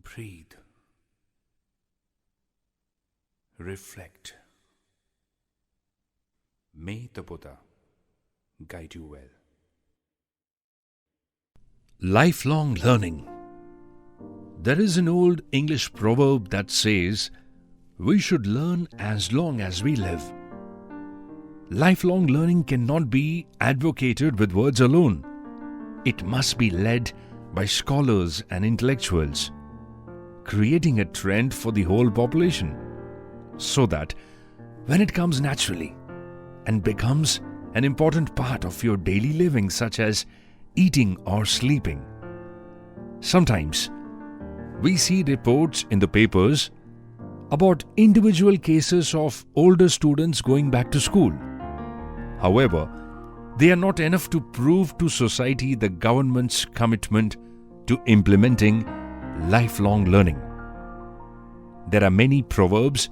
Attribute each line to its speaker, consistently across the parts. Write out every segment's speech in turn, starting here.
Speaker 1: Breathe. Reflect. May the Buddha guide you well. Lifelong learning. There is an old English proverb that says, we should learn as long as we live. Lifelong learning cannot be advocated with words alone. It must be led by scholars and intellectuals, creating a trend for the whole population, so that when it comes naturally and becomes an important part of your daily living, such as eating or sleeping. Sometimes we see reports in the papers about individual cases of older students going back to school. However, they are not enough to prove to society the government's commitment to implementing lifelong learning. There are many proverbs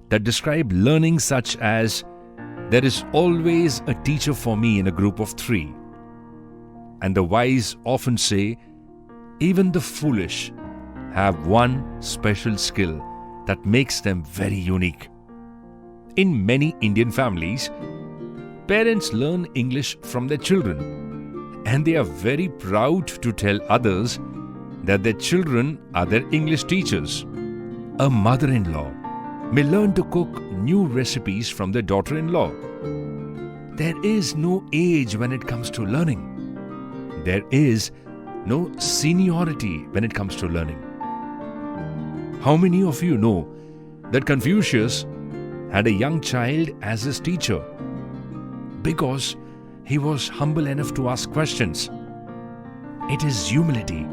Speaker 1: that describe learning, such as, there is always a teacher for me in a group of 3. And the wise often say, even the foolish have one special skill that makes them very unique. In many Indian families, parents learn English from their children, and they are very proud to tell others that their children are their English teachers. A mother-in-law may learn to cook new recipes from their daughter-in-law. There is no age when it comes to learning. There is no seniority when it comes to learning. How many of you know that Confucius had a young child as his teacher because he was humble enough to ask questions? It is humility,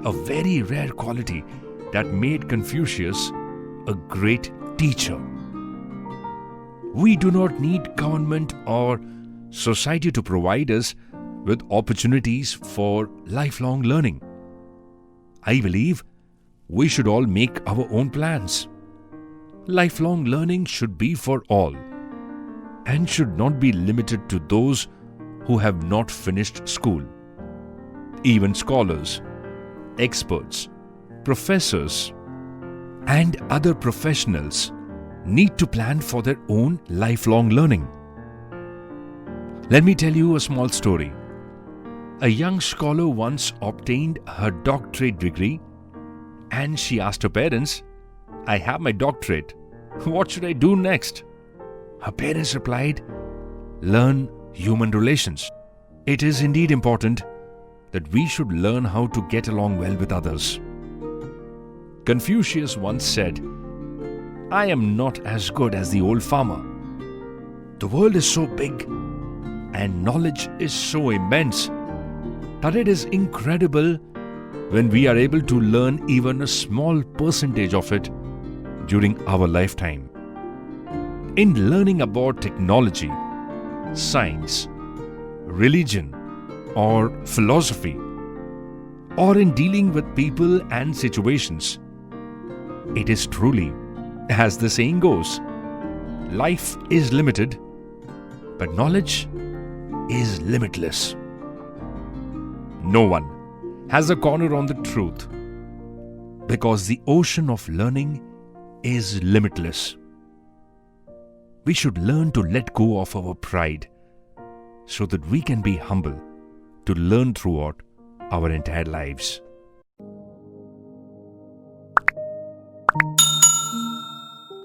Speaker 1: a very rare quality that made Confucius a great teacher. We do not need government or society to provide us with opportunities for lifelong learning. I believe we should all make our own plans. Lifelong learning should be for all and should not be limited to those who have not finished school. Even scholars, experts, professors, and other professionals need to plan for their own lifelong learning. Let me tell you a small story. A young scholar once obtained her doctorate degree, and she asked her parents, I have my doctorate. What should I do next? Her parents replied, learn human relations. It is indeed important that we should learn how to get along well with others. Confucius once said, I am not as good as the old farmer. The world is so big and knowledge is so immense that it is incredible when we are able to learn even a small percentage of it during our lifetime. In learning about technology, science, religion, or philosophy, or in dealing with people and situations, it is truly, as the saying goes, life is limited, but knowledge is limitless. No one has a corner on the truth, because the ocean of learning is limitless. We should learn to let go of our pride so that we can be humble to learn throughout our entire lives.